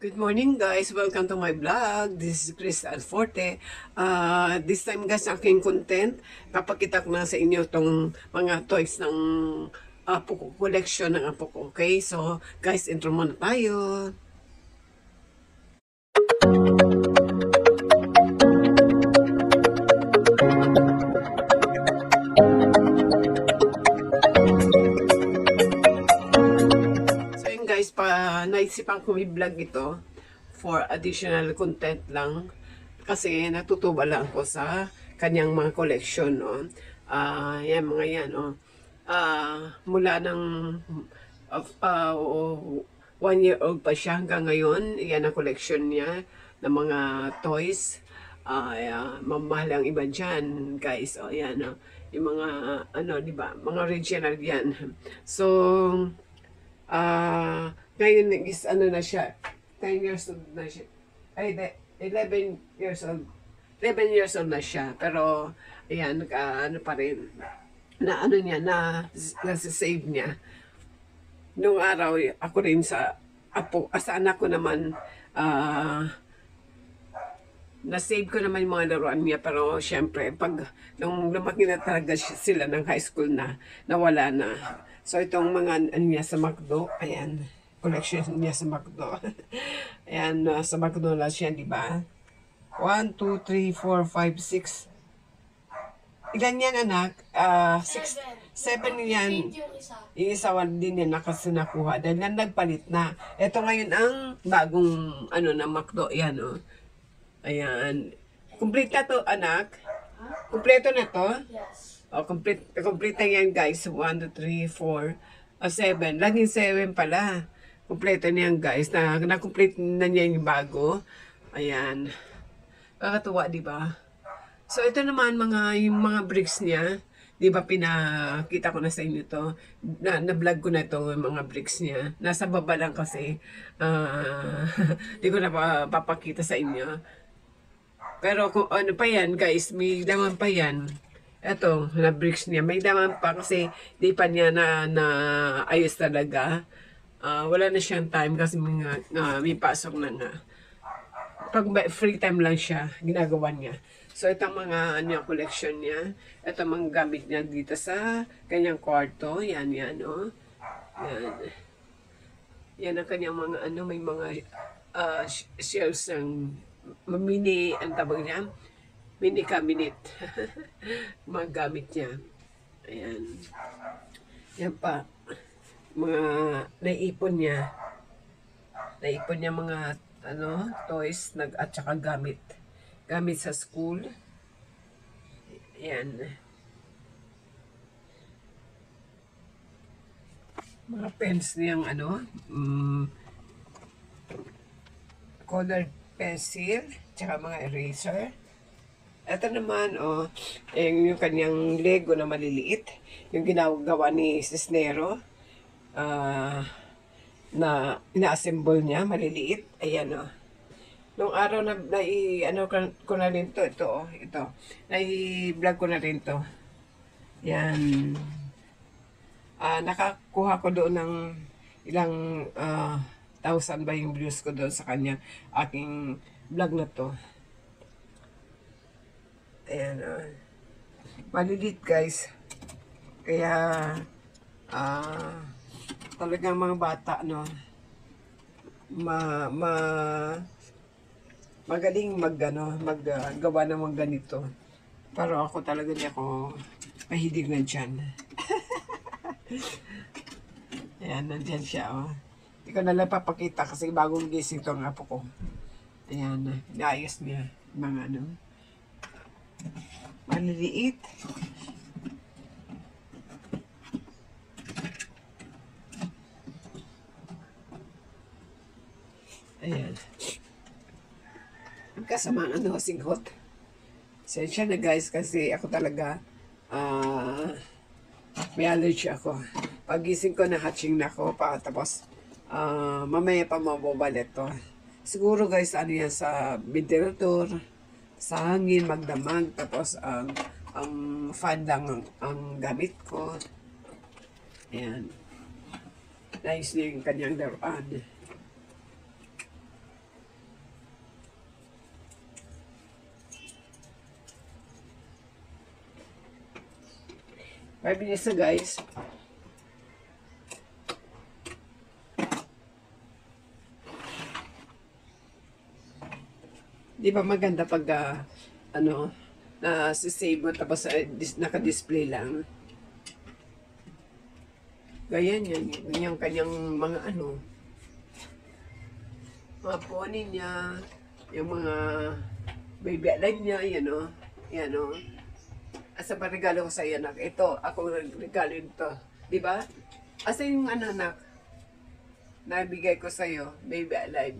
Good morning guys! Welcome to my vlog. This is Chris Alforte. This time guys, aking content, papakita ko na sa inyo itong mga toys ng apo ko, collection ng apo ko. Okay, so guys, intro muna tayo. Guys, naisipan ko i-vlog ito for additional content lang kasi natutuwa lang ako sa kanyang mga collection, no? Yan mga yan, no? Mula ng 1 year old pa siya hanggang ngayon, yan ang collection niya ng mga toys. Mamahal ang iba dyan, guys. Yan, no? Yung mga, di ba? Mga original yan. So, ngayon is na siya, 10 years old na siya. 11 years old. 11 years old na siya. Pero, ayan, pa rin, niya, nasa-save niya. Noong araw, ako rin sa anak ko naman, na-save ko naman yung mga laruan niya, pero syempre, nung lumaki na talaga sila ng high school na, nawala na. So, itong mga niya sa McDo, ayan, collection niya sa McDo. Ayan, sa McDo na siya, di ba? 1, 2, 3, 4, 5, 6. Ilan yan, anak? 6, 7 yan. Yung isa din yan nakuha. Dahil yan nagpalit na. Ito ngayon ang bagong, na McDo, yan, oh. Ayan. Complete na to, anak? Kompleto na to? Yes. Complete na yan, guys. 1, 2, 3, 4, 7. Laging 7 pala. Kompleto na yan, guys. Na-complete na niya yung bago. Ayan. Kakatuwa, di ba? So, ito naman, yung mga bricks niya. Di ba, pinakita ko na sa inyo to. Na-vlog ko na to, yung mga bricks niya. Nasa baba lang kasi. Di ko na papakita sa inyo. Pero kung ano pa yan, guys, may laman pa yan. Ito, na bricks niya. May laman pa kasi di pa niya na ayos talaga. Wala na siyang time kasi may pasok na nga. Pag free time lang siya, ginagawa niya. So, itong mga collection niya. Ito mga gamit niya dito sa kanyang kwarto. Yan, oh. Yan. Yan ang kanyang mga, may mga shelves ng mini, ang tawag niya? Mini cabinet. Mga gamit niya. Ayan. Yan pa. Mga naipon niya. Naipon niya mga toys at saka gamit. Gamit sa school. Ayan. Mga pens niyang colored pencil, tsaka mga eraser. Ito naman, yung kanyang Lego na maliliit. Yung ginagawa ni Cisnero. Na ina-assemble niya, maliliit. Ayan, Nung araw ko na rin to. Ito. Nai-vlog ko na rin to. Yan. Nakakuha ko doon ng ilang 1,000 ba yung views ko doon sa kanya. Aking vlog na to. Ayan, malilit, guys. Kaya, talagang mga bata, magaling maggawa ng mga ganito. Pero ako talaga di ako mahilig na dyan. Ayan, nandyan siya, Hindi ko nalang papakita kasi bagong gising to ang apo ko. Ayan, naayos niya mga maliliit. Ayan. Kasama singhot. Sensya na, guys, kasi ako talaga may allergy ako. Pagising ko na hatching na ako pa, tapos mamaya pa mabobalet to. Siguro, guys, yan sa ventilador, sa hangin, magdamag, tapos ang fan lang ang gamit ko. Ayan. Nice na yung kanyang laruan. 5 minutes na guys. Di ba maganda pag ano, na-save mo tapos naka-display lang. Ganyan yan. Yung kanyang mga ano, mga pony niya, yung mga baby alive niya, yan o. Yan o. Asa pa regalo ko sa iyo, anak? Ito, ako regalo ito. Di ba? Asa yung ano, anak? Nabigay ko sa iyo, baby alive.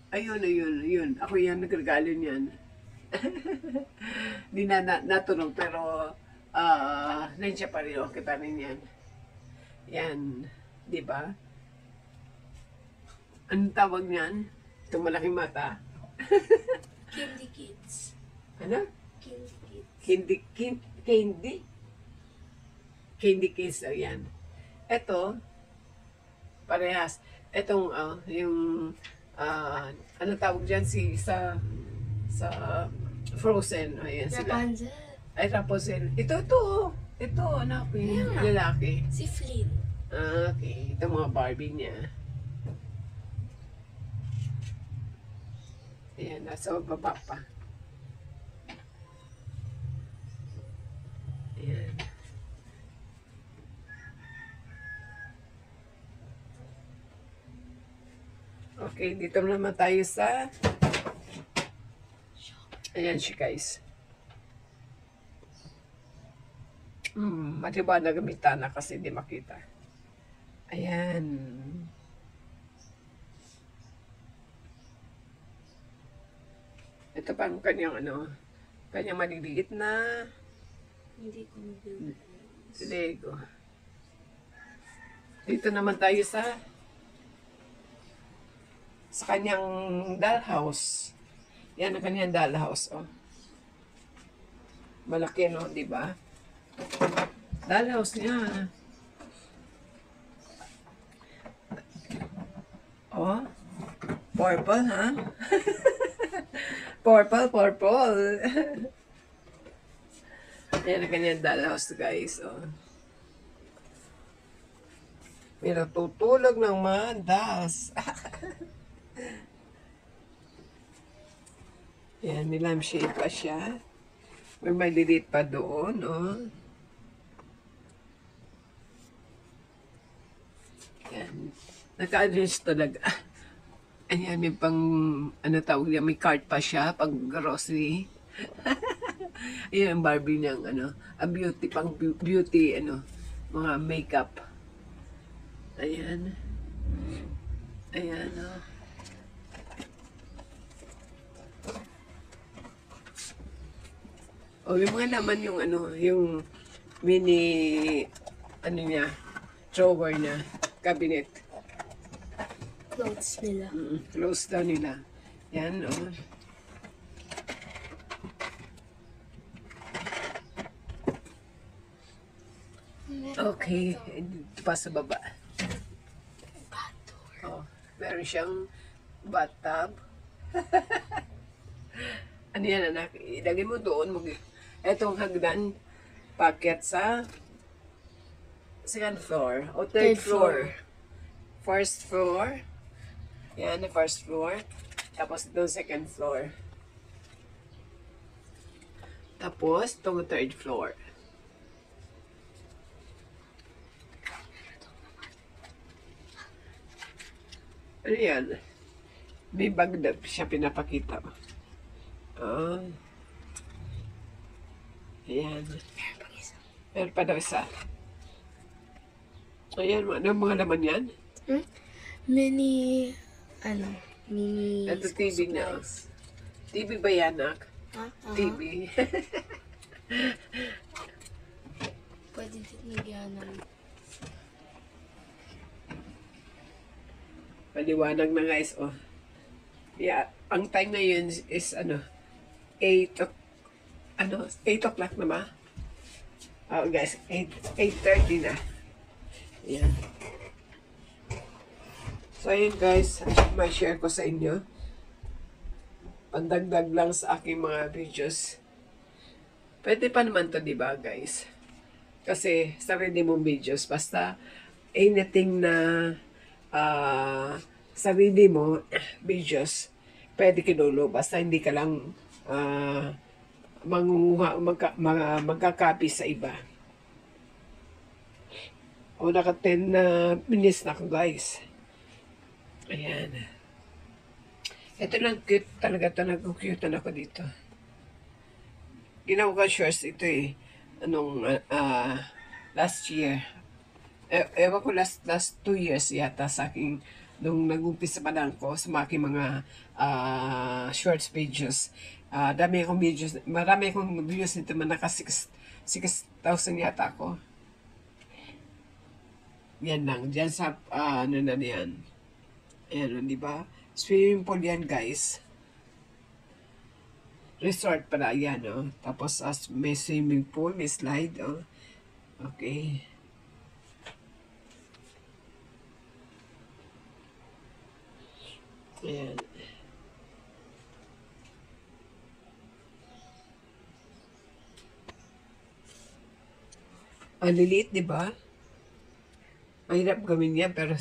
Ayun, ayun, ayun. Ako yan, nagregalo niyan. Di natunog, pero nandiyan pa rin, okay pa rin yan. Yan, di ba? Anong tawag niyan? Itong malaking mata. Candy Kids. Ano? Candy Kids. Candy Kids, ayan. Ito, parehas. Itong, yung, ano tawag dyan, sa Frozen. Ayan, sila. Rapunzel. Ay, Rapunzel. Ito, anak ko, yung lalaki. Si Flynn. Okay. Ito mga Barbie niya. Ayan, nasa baba pa. Ayan. Okay, dito naman tayo sa... Ayan siya, guys. Matiba na gamitan na kasi hindi makita. Ayan. Ito pa ang kanyang kanyang maliliit na Hindi ko mabuhay. Lego. Dito naman tayo sa kanyang dollhouse. Yan ang kanyang dollhouse, oh. Malaki, no? Di ba? Dollhouse niya. Oh. Purple, ha? Purple. Yan ang kanyang dollhouse, guys, oh. May natutulog ng mga dolls. Yan, may lampshade pa siya. May maliliit pa doon, oh. Yan. Naka-adjust talaga. Ayan, may pang, ano tawag niya, may cart pa siya, pang grocery. Ayan ang Barbie niyang, a beauty, pang beauty, mga makeup. Ayan. Ayan, oh. O, yung mga naman yung yung mini, niya, drawer niya, cabinet. Clothes nila. Close daw nila. Yan, o. Okay, dito pa sa baba. Oh, meron siyang bathtub. Ano yan, anak? Ilagay mo doon. Etong hagdan, packet sa second floor o third floor. First floor. Yan, the first floor. Tapos doon second floor. Tapos itong third floor. Ano yan? May bag na siya pinapakita. Ayan. Meron pa daw isa. Ayan, ano mga laman yan? Mini Ito TV na. TV ba yan, nak? TV. Pwede din nagyan ng Paliwanag na, guys, oh. Yeah, ang time ngayon is 8 o'clock na ba? Oh, guys, 8:30 na. Yan. So, ayun, guys, may share ko sa inyo. Pandagdag lang sa aking mga videos. Pwede pa naman to, di ba, guys? Kasi sarili mong videos, basta anything na sarili mo videos, pwede kinulo. Basta hindi ka lang magkakapi sa iba. O naka 10 na minutes na ako guys. Ayan. Ito lang cute talaga ito. Nag-cute na ako dito. Ginawa ko shorts ito eh. Anong last year. Ewan ko last 2 years yata sa aking nung nag-umpisa pa lang ko sa aking mga shorts videos. Marami akong videos nito, naka 6,000 yata ako. Yan lang, dyan sa ano na yan. Ayan, di ba? Swimming pool yan guys. Resort pala yan, oh. Tapos may swimming pool, may slide, oh. Okay. Ayan. Ang liliit, di ba? Mahirap gawin niya, pero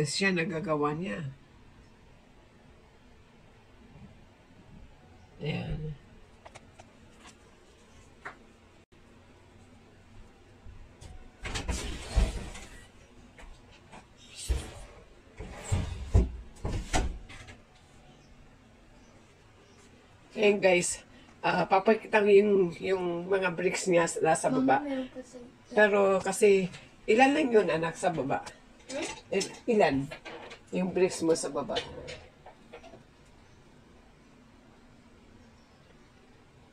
siya nagagawa niya. Ayan. Ayan guys, papakita ko yung mga bricks niya nasa baba. Mama, meron pa sa... Pero kasi, ilan lang yun anak sa baba? Ilan? Yung bricks mo sa baba.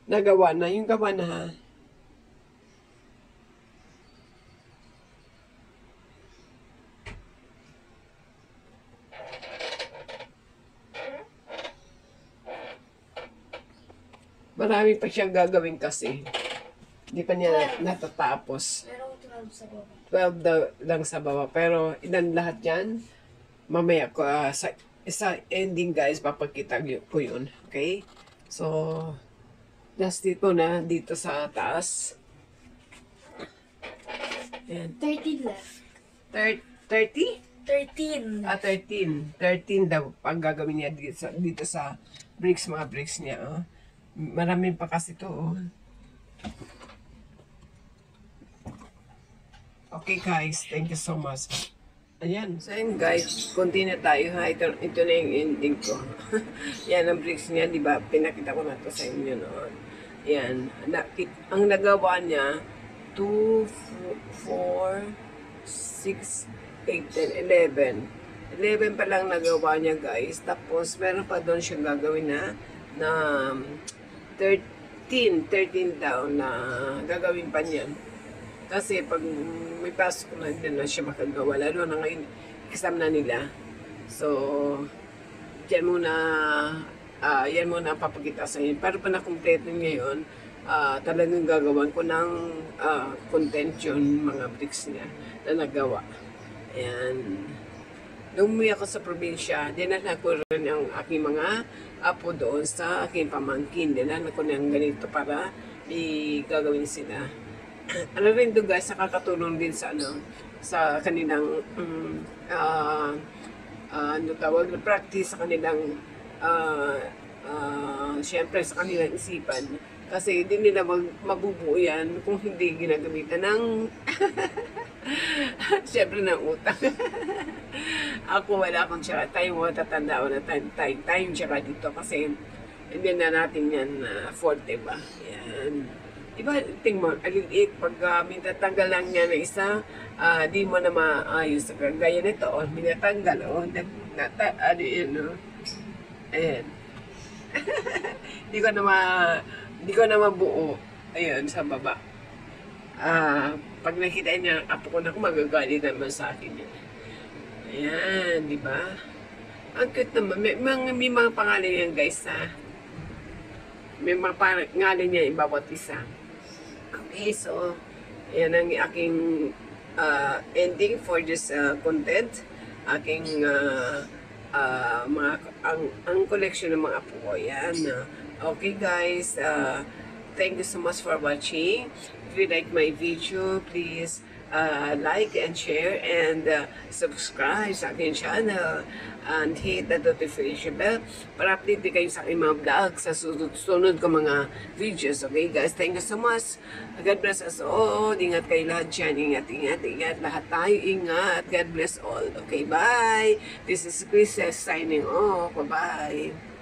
Nagawa na, yung gawa na ha. Marami pa siyang gagawin kasi. Hindi pa niya natatapos. Merong 12 sa baba. 12 lang sa baba. Pero ilan lahat yan? Mamaya ko sa ending guys, papakita ko yun. Okay? So, just dito na, dito sa taas. Ayan. 13 left. 30? 13. 13. 13 daw ang gagawin niya dito sa bricks, mga bricks niya. Oh. Maraming pa kasi to. Oh. Okay guys, thank you so much. Ayan. So yun guys, continue tayo ha. Ito na yung ending ko. Yan ang bricks niya, di ba? Pinakita ko na to sa inyo noon. Yan. Ang nagawa niya, 2, 4, 6, 8, 10, 11. 11 pa lang nagawa niya guys. Tapos meron pa doon siyang gagawin na 13 daw na gagawin pa niyan. Kasi pag may pasok na, hindi na siya makagawa. Lalo na ngayon, exam na nila. So, yan muna ang papakita sa inyo. Para pa na-complete ngayon, talagang gagawan ko ng content yun, mga bricks niya na nagawa. Ayan. Nung umuwi ako sa probinsya, dinala ko rin ang aking mga apo doon sa aking pamangkin. Dinala ko ng ganito para gagawin sila. Ano rin doon guys, nakakatulong din sa sa kanilang practice sa kanilang syempre sa kanilang isipan. Kasi hindi nila mabubuo yan kung hindi ginagamitan ng syempre ng utang. Ako wala akong tsaka time, matatanda ko na time tsaka dito kasi hindi na natin yan forte ba. Yan. Diba, tingin mo, aliliit, pag minatanggal lang niya na isa, di mo na maayos. Gaya nito, minatanggal, ano yun, no? Ayan. Di ko na mabuo. Ayun, sa baba. Pag nakita niya, apo ko na magagali naman sa akin yun. Ayan, di ba? Ang cute naman. May mga pangalan yan, guys, ha? May mga pangalan niya, bawat isa. Okay, so, yan ang aking ending for this content. Aking ang collection ng mga apo ko. Yan. Okay guys, thank you so much for watching. If you like my video, please like and share and subscribe sa aking channel and hit the notification bell para update din kayo sa aking mga vlog sa sunod ko mga videos. Okay guys, thank you so much. God bless us all. Ingat kayo lahat dyan. Ingat. Lahat tayo ingat. God bless all. Okay, bye. This is Chris signing off. Bye-bye.